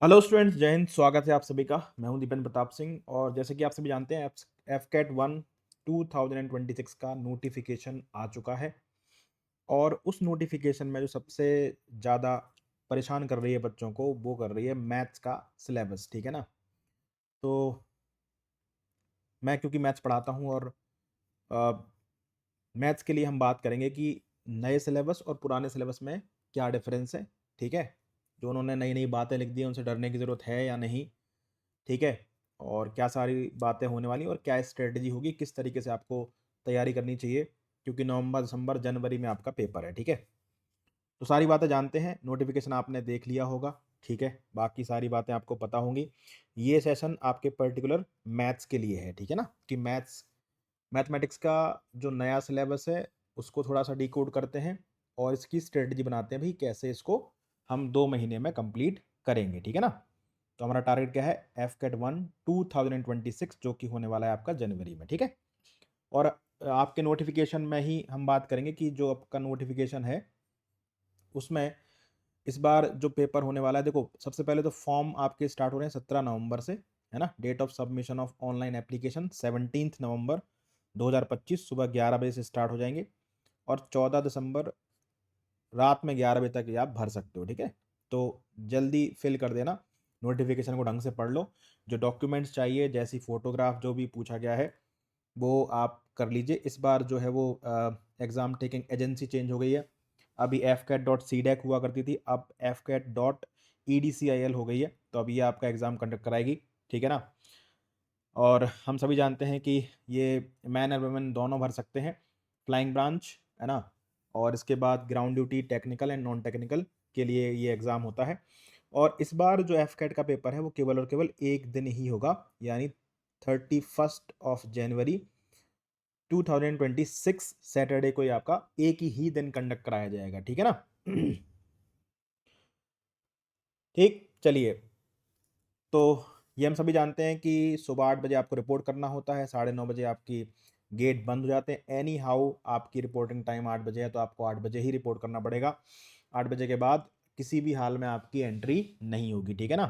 Hello students, जय हिंद। स्वागत है आप सभी का। मैं हूं दीपेंद्र प्रताप सिंह और जैसे कि आप सभी जानते हैं एफ कैट 1 2026 का नोटिफिकेशन आ चुका है। और उस नोटिफिकेशन में जो सबसे ज़्यादा परेशान कर रही है बच्चों को, वो कर रही है मैथ्स का सिलेबस। ठीक है ना। तो मैं क्योंकि मैथ्स पढ़ाता हूं और मैथ्स के लिए हम बात करेंगे कि नए सिलेबस और पुराने सिलेबस में क्या डिफरेंस है। ठीक है। जो उन्होंने नई नई बातें लिख दी हैं उनसे डरने की ज़रूरत है या नहीं। ठीक है। और क्या सारी बातें होने वाली और क्या स्ट्रेटजी होगी, किस तरीके से आपको तैयारी करनी चाहिए, क्योंकि नवंबर दिसंबर जनवरी में आपका पेपर है। ठीक है। तो सारी बातें जानते हैं। नोटिफिकेशन आपने देख लिया होगा। ठीक है। बाकी सारी बातें आपको पता होंगी। ये सेशन आपके पर्टिकुलर मैथ्स के लिए है। ठीक है ना, कि मैथमेटिक्स का जो नया सिलेबस है उसको थोड़ा सा डिकोड करते हैं और इसकी स्ट्रेटजी बनाते हैं भाई कैसे इसको हम 2 महीने में कंप्लीट करेंगे। ठीक है ना। तो हमारा टारगेट क्या है? एफ कैट 1 2026, जो कि होने वाला है आपका जनवरी में। ठीक है। और आपके नोटिफिकेशन में ही हम बात करेंगे कि जो आपका नोटिफिकेशन है उसमें इस बार जो पेपर होने वाला है, देखो सबसे पहले तो फॉर्म आपके स्टार्ट हो रहे हैं 17 नवंबर से, है ना। Date of submission of online application 17 नवंबर 2025 सुबह 11 बजे से स्टार्ट हो जाएंगे और 14 दिसंबर रात में 11 बजे तक ये आप भर सकते हो। ठीक है। तो जल्दी फिल कर देना, नोटिफिकेशन को ढंग से पढ़ लो। जो डॉक्यूमेंट्स चाहिए, जैसी फोटोग्राफ जो भी पूछा गया है वो आप कर लीजिए। इस बार जो है वो एग्ज़ाम टेकिंग एजेंसी चेंज हो गई है। अभी fcat.cdac हुआ करती थी, अब fcat.edcil हो गई है। तो अभी ये आपका एग्ज़ाम कंडक्ट कराएगी। ठीक है ना। और हम सभी जानते हैं कि ये मैन और वुमेन दोनों भर सकते हैं, फ्लाइंग ब्रांच, है ना। और इसके बाद ground duty, technical and non technical के लिए ये एग्ज़ाम होता है। और इस बार जो एफ कैट का पेपर है वो केवल और केवल एक दिन ही होगा, यानी 31 जनवरी 2026 सैटरडे को ये आपका एक ही दिन कंडक्ट कराया जाएगा। ठीक है ना। ठीक, चलिए। तो ये हम सभी जानते हैं कि सुबह 8 बजे आपको रिपोर्ट करना होता है, 9:30 बजे आपकी गेट बंद हो जाते हैं। एनी हाउ आपकी रिपोर्टिंग टाइम 8 बजे है तो आपको 8 बजे ही रिपोर्ट करना पड़ेगा। 8 बजे के बाद किसी भी हाल में आपकी एंट्री नहीं होगी। ठीक है ना।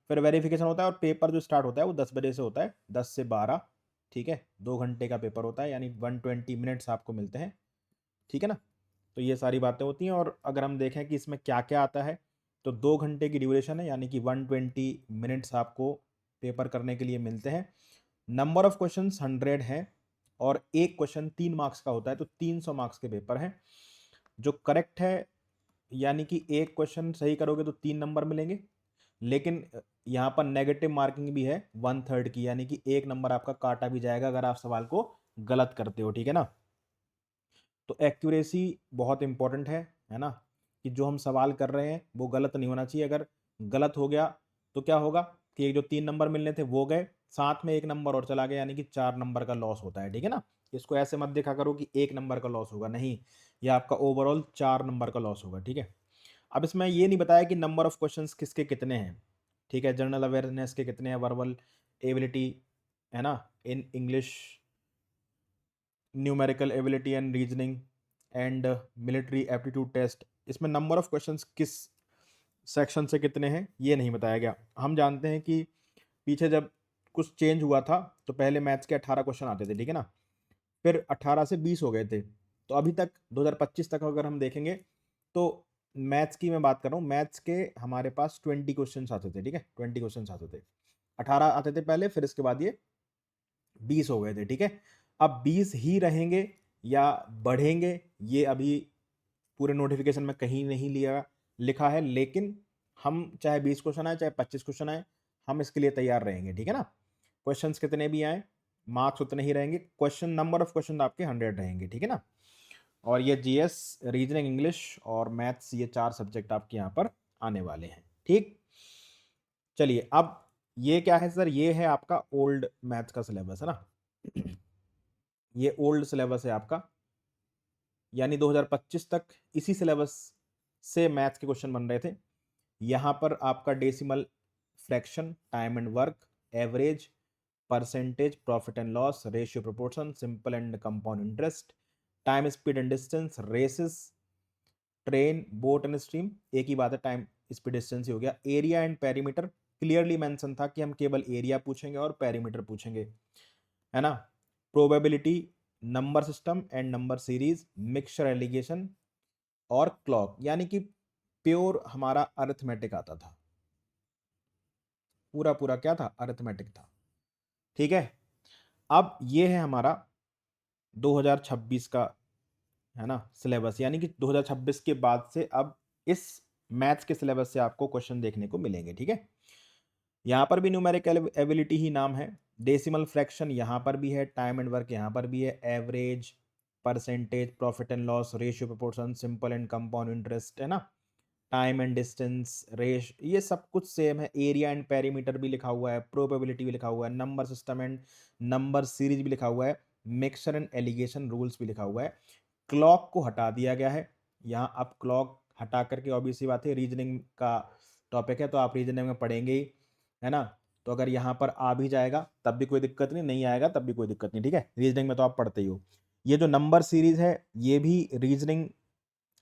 फिर वेरिफिकेशन होता है और पेपर जो स्टार्ट होता है वो 10 बजे से होता है, 10 से 12। ठीक है। 2 घंटे का पेपर होता है, यानी 120 मिनट्स आपको मिलते हैं। ठीक है ना। तो ये सारी बातें होती हैं। और अगर हम देखें कि इसमें क्या क्या आता है, तो 2 घंटे की ड्यूरेशन है, यानी कि 120 मिनट्स आपको पेपर करने के लिए मिलते हैं। नंबर ऑफ क्वेश्चन 100 हैं और एक क्वेश्चन 3 मार्क्स का होता है, तो 300 मार्क्स के पेपर हैं। जो करेक्ट है, यानी कि एक क्वेश्चन सही करोगे तो 3 नंबर मिलेंगे, लेकिन यहाँ पर नेगेटिव मार्किंग भी है 1/3 की, यानी कि 1 नंबर आपका काटा भी जाएगा अगर आप सवाल को गलत करते हो। ठीक है ना। तो एक्यूरेसी बहुत इंपॉर्टेंट है ना, कि जो हम सवाल कर रहे हैं वो गलत नहीं होना चाहिए। अगर गलत हो गया तो क्या होगा कि जो 3 नंबर मिलने थे वो गए, साथ में 1 नंबर और चला गया, यानी कि 4 नंबर का लॉस होता है। ठीक है ना। इसको ऐसे मत देखा करो कि 1 नंबर का लॉस होगा, नहीं, ये आपका ओवरऑल 4 नंबर का लॉस होगा। ठीक है। अब इसमें ये नहीं बताया कि नंबर ऑफ क्वेश्चंस किसके कितने हैं। ठीक है। जनरल अवेयरनेस के कितने हैं, वर्बल एबिलिटी, है ना, in English, numerical ability and reasoning and military aptitude test, इसमें नंबर ऑफ क्वेश्चंस किस सेक्शन से कितने हैं ये नहीं बताया गया। हम जानते हैं कि पीछे जब कुछ चेंज हुआ था तो पहले मैथ्स के 18 क्वेश्चन आते थे। ठीक है ना। फिर 18 से 20 हो गए थे। तो अभी तक 2025 तक अगर हम देखेंगे तो मैथ्स की मैं बात कर रहा हूँ, मैथ्स के हमारे पास 20 क्वेश्चन आते थे। ठीक है। 20 क्वेश्चन आते थे, 18 आते थे पहले, फिर इसके बाद ये 20 हो गए थे। ठीक है। अब 20 ही रहेंगे या बढ़ेंगे, ये अभी पूरे नोटिफिकेशन में कहीं नहीं लिया लिखा है, लेकिन हम चाहे 20 क्वेश्चन आए चाहे 25 क्वेश्चन आए, हम इसके लिए तैयार रहेंगे। ठीक है ना। क्वेश्चंस कितने भी आए, मार्क्स उतने ही रहेंगे। क्वेश्चन, नंबर ऑफ क्वेश्चन आपके 100 रहेंगे। ठीक है ना। और ये जीएस, रीजनिंग, इंग्लिश और मैथ्स, ये 4 सब्जेक्ट आपके यहाँ पर आने वाले हैं। ठीक। चलिए, अब ये क्या है सर, ये है आपका ओल्ड मैथ्स का सिलेबस, है ना। ये ओल्ड सिलेबस है आपका, यानी 2025 तक इसी सिलेबस से मैथ्स के क्वेश्चन बन रहे थे। यहाँ पर आपका decimal, fraction, time and work, average, percentage, profit and loss, ratio proportion, simple and compound interest, time, speed and distance, races, train, boat and stream, एक ही बात है, टाइम डिस्टेंस ही हो गया। Area and perimeter clearly mention था कि हम केवल एरिया पूछेंगे और पेरीमीटर पूछेंगे, है ना। Probability, number system and number series, mixture allegation और क्लॉक, यानी कि प्योर हमारा अरिथमेटिक आता था, पूरा पूरा क्या था, अरिथमेटिक था। ठीक है, अब ये है हमारा 2026 का, है ना, सिलेबस, यानी कि 2026 के बाद से अब इस मैथ्स के सिलेबस से आपको क्वेश्चन देखने को मिलेंगे। ठीक है, यहाँ पर भी न्यूमेरिकल एबिलिटी ही नाम है, डेसिमल फ्रैक्शन यहाँ पर भी है, टाइम एंड वर्क यहाँ पर भी है, average, percentage, profit and loss, ratio proportion, simple and compound interest, है ना, टाइम एंड डिस्टेंस, रेश, ये सब कुछ सेम है। एरिया एंड पेरीमीटर भी लिखा हुआ है, प्रोबेबिलिटी भी लिखा हुआ है, number system and number series भी लिखा हुआ है, मिक्सचर एंड एलिगेशन रूल्स भी लिखा हुआ है। क्लॉक को हटा दिया गया है यहाँ, अब क्लॉक हटा करके ऑब्वियस सी बात है रीजनिंग का टॉपिक है तो आप रीजनिंग में पढ़ेंगे ही, है ना। तो अगर यहाँ पर आ भी जाएगा तब भी कोई दिक्कत नहीं, नहीं आएगा तब भी कोई दिक्कत नहीं, ठीक है, रीजनिंग में तो आप पढ़ते ही हो। ये जो नंबर सीरीज है ये भी रीजनिंग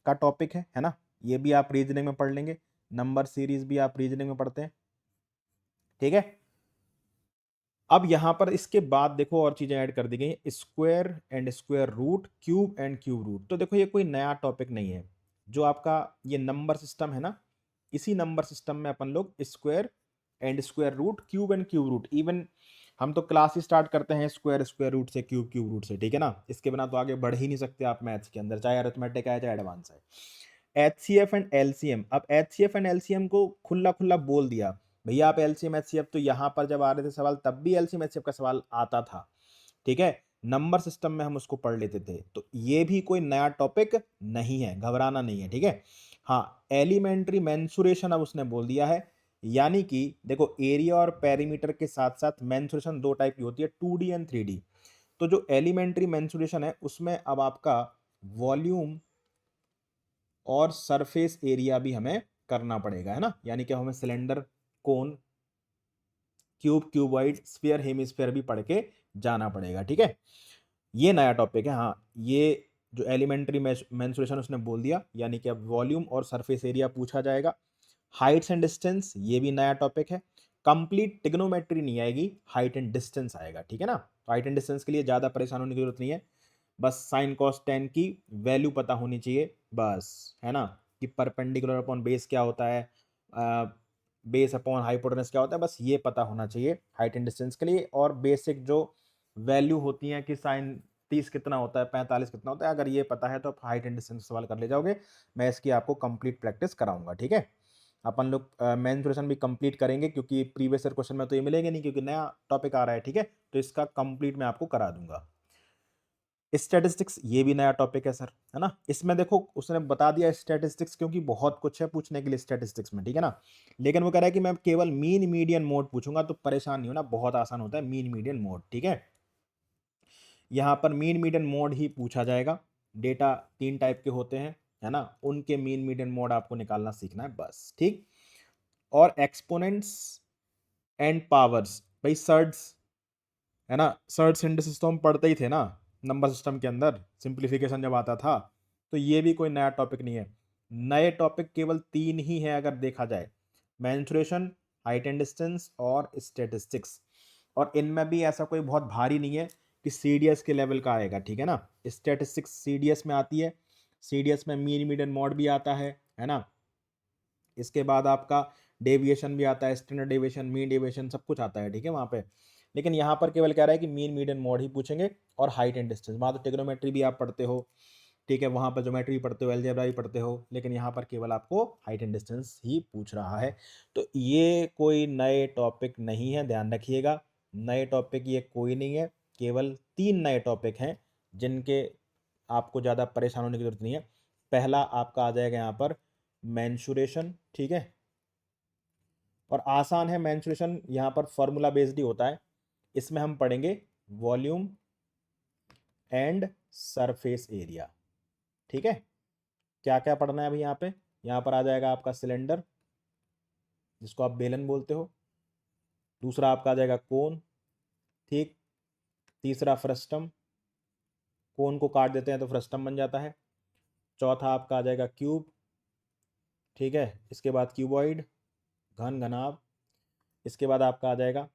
का टॉपिक है ना, ये भी आप रीजनिंग में पढ़ लेंगे, नंबर सीरीज भी आप रीजनिंग में पढ़ते हैं। ठीक है, अब यहां पर इसके बाद देखो और चीजें ऐड कर दी गई, square and square root, cube and cube root. तो देखो ये कोई नया टॉपिक नहीं है, जो आपका ये नंबर सिस्टम है ना, इसी नंबर सिस्टम में अपन लोग square and square root, cube and cube root, even हम तो क्लास ही स्टार्ट करते हैं स्क्वायर स्क्वायर रूट से, क्यूब क्यूब रूट से, ठीक है ना। इसके बिना तो आगे बढ़ ही नहीं सकते आप मैथ्स के अंदर, चाहे अरिथमेटिक है चाहे एडवांस है। एचसीएफ एंड एलसीएम, अब एचसीएफ एंड एलसीएम को खुला खुला बोल दिया भैया आप एलसीएम एचसीएफ, तो यहाँ पर जब आ रहे थे सवाल तब भी एलसीएम एचसीएफ का सवाल आता था, ठीक है, नंबर सिस्टम में हम उसको पढ़ लेते थे, तो ये भी कोई नया टॉपिक नहीं है, घबराना नहीं है, ठीक है। हाँ, एलिमेंट्री मेंसुरेशन अब उसने बोल दिया है, यानी कि देखो एरिया और पेरीमीटर के साथ साथ मेंसुरेशन दो टाइप की होती है, 2D एंड 3D। तो जो एलिमेंट्री मेंसुरेशन है उसमें अब आपका वॉल्यूम और सरफेस एरिया भी हमें करना पड़ेगा, है ना, यानी कि हमें सिलेंडर, कोन, क्यूब, क्यूबॉइड, स्फीयर, हेमिस्फीयर भी पढ़ के जाना पड़ेगा, ठीक है। ये नया टॉपिक है। हाँ, ये जो एलिमेंट्री मेंसुरेशन उसने बोल दिया, यानी कि अब वॉल्यूम और सरफेस एरिया पूछा जाएगा। हाइट्स एंड डिस्टेंस, ये भी नया टॉपिक है। कंप्लीट टिग्नोमेट्री नहीं आएगी, हाइट एंड डिस्टेंस आएगा, ठीक है ना। हाइट एंड डिस्टेंस के लिए ज़्यादा परेशान होने की जरूरत नहीं है, बस साइन कॉस टेन की वैल्यू पता होनी चाहिए बस, है ना, कि परपेंडिकुलर अपॉन बेस क्या होता है, बेस अपॉन हाइपोटेनस क्या होता है, बस ये पता होना चाहिए हाइट एंड डिस्टेंस के लिए। और बेसिक जो वैल्यू होती है कि साइन 30 कितना होता है, 45 कितना होता है, अगर ये पता है तो आप हाइट एंड डिस्टेंस सवाल कर ले जाओगे। मैं इसकी आपको कंप्लीट प्रैक्टिस कराऊंगा, ठीक है। अपन लोग मेंसुरेशन भी कंप्लीट करेंगे क्योंकि प्रीवियस ईयर क्वेश्चन में तो ये मिलेंगे नहीं, क्योंकि नया टॉपिक आ रहा है, ठीक है, तो इसका कंप्लीट मैं आपको करा दूंगा। स्टैटिस्टिक्स, ये भी नया टॉपिक है सर, है ना। इसमें देखो उसने बता दिया स्टैटिस्टिक्स, क्योंकि बहुत कुछ है पूछने के लिए स्टैटिस्टिक्स में, ठीक है ना। लेकिन वो कह रहा है कि मैं केवल मीन मीडियन मोड पूछूंगा, तो परेशान नहीं होना, बहुत आसान होता है मीन मीडियन मोड, ठीक है। यहाँ पर मीन मीडियन मोड ही पूछा जाएगा, डेटा 3 टाइप के होते हैं, है ना, उनके मीन मीडियन मोड आपको निकालना सीखना है बस, ठीक। और एक्सपोनेंट्स एंड पावर्स, भाई सर्ड्स, है ना, सर्ड सिंथेसिस तो हम पढ़ते ही थे ना नंबर सिस्टम के अंदर, सिंप्लीफिकेशन जब आता था। तो ये भी कोई नया टॉपिक नहीं है, नए टॉपिक केवल 3 ही हैं अगर देखा जाए, मेंसुरेशन, हाइट एंड डिस्टेंस और स्टैटिस्टिक्स। और इनमें भी ऐसा कोई बहुत भारी नहीं है कि सीडीएस के लेवल का आएगा, ठीक है ना। स्टैटिस्टिक्स सीडीएस में आती है, सीडीएस में मीन मीडियन मॉड भी आता है ना। इसके बाद आपका डेविएशन भी आता है, स्टैंडर्ड डेविएशन, मीन डेविएशन, सब कुछ आता है, ठीक है वहाँ पे। लेकिन यहाँ पर केवल कह रहा है कि मीन मीडियन मोड ही पूछेंगे, और हाइट एंड डिस्टेंस, वहाँ तो टिग्नोमेट्री भी आप पढ़ते हो, ठीक है, वहाँ पर ज्योमेट्री पढ़ते हो, अलजेब्रा भी पढ़ते हो, लेकिन यहाँ पर केवल आपको हाइट एंड डिस्टेंस ही पूछ रहा है। तो ये कोई नए टॉपिक नहीं है, ध्यान रखिएगा, नए टॉपिक ये कोई नहीं है, केवल 3 नए टॉपिक हैं जिनके आपको ज़्यादा परेशान होने की जरूरत नहीं है। पहला आपका आ जाएगा यहाँ पर मेंसुरेशन, ठीक है, और आसान है मेंसुरेशन, यहाँ पर फॉर्मूला बेस्ड ही होता है। इसमें हम पढ़ेंगे वॉल्यूम एंड सरफेस एरिया, ठीक है। क्या क्या पढ़ना है अभी यहाँ पे, यहाँ पर आ जाएगा आपका सिलेंडर, जिसको आप बेलन बोलते हो, दूसरा आपका आ जाएगा कोन, ठीक, तीसरा फ्रस्टम, कोन को काट देते हैं तो फ्रस्टम बन जाता है, चौथा आपका आ जाएगा क्यूब, ठीक है, इसके बाद क्यूबॉइड, घन घनाभ, इसके बाद आपका आ जाएगा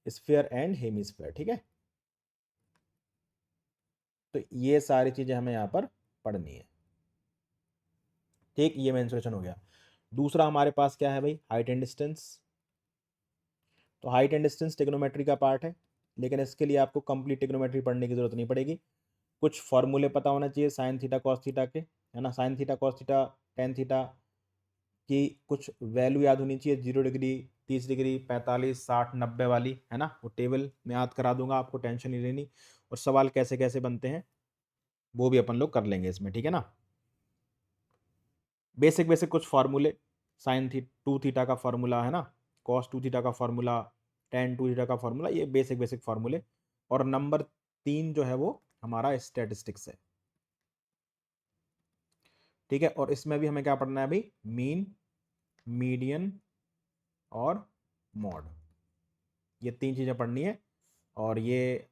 स्फीयर एंड हेमिस्फीयर। ठीक है, तो ये सारी चीज़ें हमें यहाँ पर पढ़नी है। ठीक, ये मेंसुरेशन हो गया। दूसरा हमारे पास क्या है भाई, हाइट एंड डिस्टेंस। तो हाइट एंड डिस्टेंस ट्रिग्नोमेट्री का पार्ट है, लेकिन इसके लिए आपको कंप्लीट ट्रिग्नोमेट्री पढ़ने की जरूरत नहीं पड़ेगी। कुछ फॉर्मूले पता होना चाहिए साइन थीटा कॉस थीटा के, है ना, sine theta cos theta tan theta की कुछ वैल्यू याद होनी चाहिए, 0 डिग्री, 30 डिग्री, 45, 60, 90 वाली, है ना। वो टेबल मैं याद करा दूंगा, आपको टेंशन नहीं लेनी। और सवाल कैसे कैसे बनते हैं वो भी अपन लोग कर लेंगे इसमें, ठीक है ना। बेसिक बेसिक कुछ फार्मूले, साइन थी टू थीटा का फार्मूला, है ना, कॉस टू थीटा का फार्मूला, टेन टू थीटा का फार्मूला, ये बेसिक बेसिक फार्मूले। और नंबर 3 जो है वो हमारा स्टैटिस्टिक्स है। ठीक है, और इसमें भी हमें क्या पढ़ना है भाई, मीन, मीडियन और मॉड, ये 3 चीज़ें पढ़नी है। और ये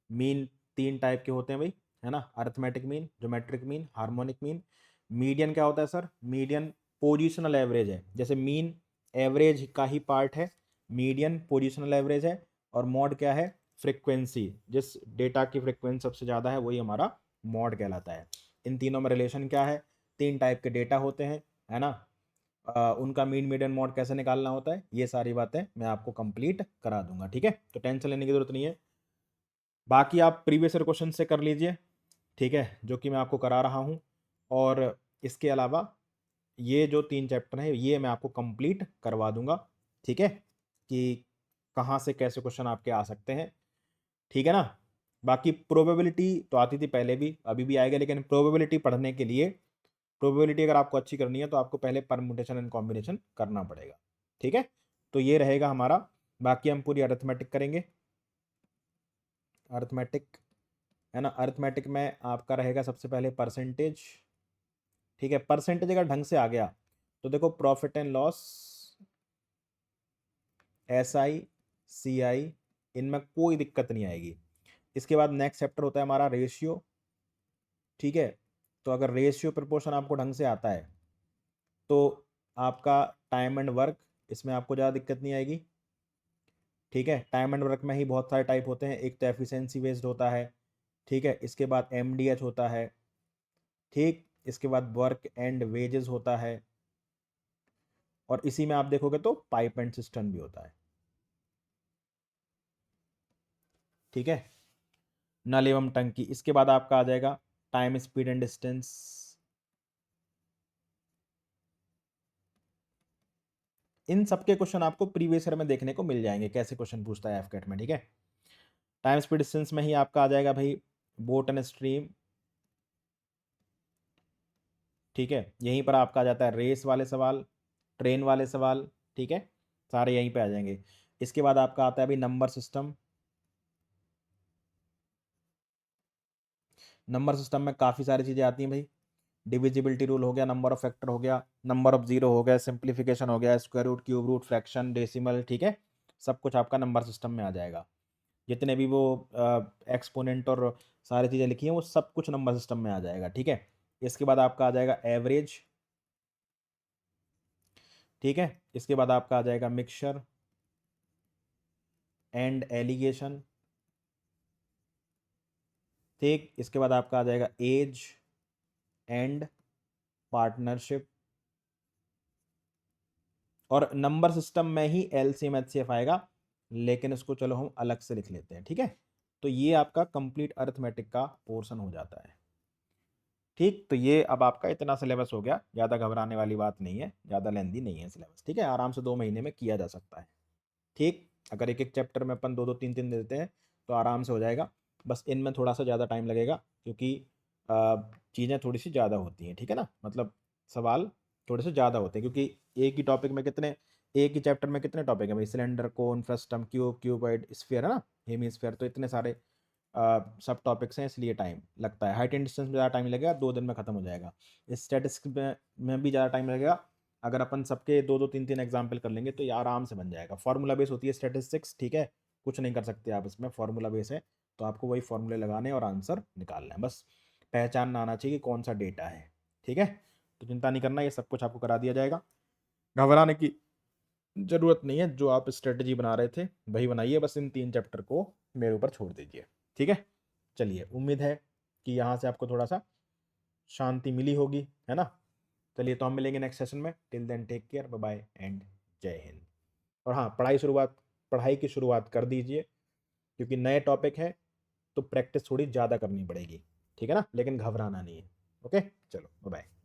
मीन 3 टाइप के होते हैं भाई, है ना, arithmetic mean, geometric mean, harmonic mean. Median क्या होता है सर, मीडियन पोजिशनल एवरेज है, जैसे मीन एवरेज का ही पार्ट है, मीडियन पोजिशनल एवरेज है, और मॉड क्या है, फ्रिक्वेंसी, जिस डेटा की फ्रिक्वेंसी सबसे ज़्यादा है वही हमारा मॉड कहलाता है। इन तीनों में रिलेशन क्या है, 3 टाइप के डेटा होते हैं, है ना। उनका मीन मीडियन मॉड कैसे निकालना होता है, ये सारी बातें मैं आपको कंप्लीट करा दूंगा। ठीक है, तो टेंशन लेने की जरूरत नहीं है। बाकी आप प्रीवियस ईयर क्वेश्चन से कर लीजिए, ठीक है, जो कि मैं आपको करा रहा हूँ। और इसके अलावा ये जो 3 चैप्टर हैं ये मैं आपको कंप्लीट करवा दूंगा, ठीक है, कि कहाँ से कैसे क्वेश्चन आपके आ सकते हैं, ठीक है ना। बाकी प्रोबेबिलिटी तो आती थी पहले भी, अभी भी आएगा, लेकिन प्रोबेबिलिटी पढ़ने के लिए, प्रोबेबिलिटी अगर आपको अच्छी करनी है तो आपको पहले परमुटेशन एंड कॉम्बिनेशन करना पड़ेगा, ठीक है। तो ये रहेगा हमारा। बाकी हम पूरी अरिथमेटिक करेंगे, अरिथमेटिक, है ना। अरिथमेटिक में आपका रहेगा सबसे पहले परसेंटेज, ठीक है। परसेंटेज अगर ढंग से आ गया तो देखो profit and loss, SI, CI, इनमें कोई दिक्कत नहीं आएगी। इसके बाद नेक्स्ट चैप्टर होता है हमारा रेशियो, ठीक है। तो अगर रेशियो प्रपोर्शन आपको ढंग से आता है तो आपका टाइम एंड वर्क, इसमें आपको ज़्यादा दिक्कत नहीं आएगी, ठीक है। टाइम एंड वर्क में ही बहुत सारे टाइप होते हैं, एक तो एफिशिएंसी बेस्ड होता है, ठीक है, इसके बाद MDH होता है, ठीक, इसके बाद वर्क एंड वेजेस होता है, और इसी में आप देखोगे तो पाइप एंड सिस्टम भी होता है, ठीक है, नल एवं टंकी। इसके बाद आपका आ जाएगा टाइम स्पीड एंड डिस्टेंस। इन सबके क्वेश्चन आपको प्रीवियस ईयर में देखने को मिल जाएंगे, कैसे क्वेश्चन पूछता है एफकेट में, ठीक है। टाइम स्पीड डिस्टेंस में ही आपका आ जाएगा भाई बोट एंड स्ट्रीम, ठीक है, यहीं पर आपका आ जाता है रेस वाले सवाल, ट्रेन वाले सवाल, ठीक है, सारे यहीं पे आ जाएंगे। इसके बाद आपका आता है भाई नंबर सिस्टम। नंबर सिस्टम में काफ़ी सारी चीज़ें आती हैं भाई, डिविजिबिलिटी रूल हो गया, नंबर ऑफ फैक्टर हो गया, नंबर ऑफ जीरो हो गया, सिंप्लीफिकेशन हो गया, square root, cube root, fraction, decimal, ठीक है, सब कुछ आपका नंबर सिस्टम में आ जाएगा। जितने भी वो एक्सपोनेंट और सारी चीज़ें लिखी हैं वो सब कुछ नंबर सिस्टम में आ जाएगा, ठीक है। इसके बाद आपका आ जाएगा एवरेज, ठीक है, इसके बाद आपका आ जाएगा मिक्सचर एंड एलिगेशन, ठीक, इसके बाद आपका आ जाएगा एज एंड पार्टनरशिप। और नंबर सिस्टम में ही LCM HCF आएगा, लेकिन इसको चलो हम अलग से लिख लेते हैं, ठीक है। तो ये आपका कंप्लीट अरिथमेटिक का पोर्शन हो जाता है, ठीक। तो ये अब आपका इतना सिलेबस हो गया, ज़्यादा घबराने वाली बात नहीं है, ज़्यादा लेंदी नहीं है सिलेबस, ठीक है, आराम से 2 महीने में किया जा सकता है, ठीक। अगर एक एक चैप्टर में अपन 2-2 3-3 देते हैं तो आराम से हो जाएगा। बस इनमें थोड़ा सा ज़्यादा टाइम लगेगा, क्योंकि चीज़ें थोड़ी सी ज़्यादा होती हैं, ठीक है ना, मतलब सवाल थोड़े से ज़्यादा होते हैं, क्योंकि एक ही टॉपिक में कितने, एक ही चैप्टर में कितने टॉपिक हैं भाई, सिलेंडर, कोन, फ्रस्टम, क्यूब, क्यूबॉइड, स्फीयर, है ना, हेमी स्फीयर, तो इतने सारे सब टॉपिक्स हैं, इसलिए टाइम लगता है। हाइट एंड डिस्टेंस में ज़्यादा टाइम लगेगा, 2 दिन में ख़त्म हो जाएगा। स्टैटिस्टिक्स में भी ज़्यादा टाइम लगेगा, अगर अपन सबके 2-2 3-3 एग्जाम्पल कर लेंगे तो ये आराम से बन जाएगा। फार्मूला बेस होती है स्टैटिस्टिक्स, ठीक है, कुछ नहीं कर सकते आप इसमें, फार्मूला बेस है, तो आपको वही फार्मूले लगाने और आंसर निकालना है, बस पहचानना आना चाहिए कि कौन सा डेटा है, ठीक है। तो चिंता नहीं करना, ये सब कुछ आपको करा दिया जाएगा। घबराने की ज़रूरत नहीं है, जो आप स्ट्रेटजी बना रहे थे वही बनाइए, बस इन 3 चैप्टर को मेरे ऊपर छोड़ दीजिए, ठीक है? चलिए, उम्मीद है कि यहाँ से आपको थोड़ा-सा शांति मिली होगी, है ना? चलिए, तो हम मिलेंगे नेक्स्ट सेशन में। Till then take care, bye bye and Jai Hind. और हाँ, पढ़ाई की शुरुआत कर दीजिए, क्योंकि नए टॉपिक है तो प्रैक्टिस थोड़ी ज़्यादा करनी पड़ेगी, ठीक है ना? लेकिन घबराना नहीं है। ओके, चलो बाय बाय।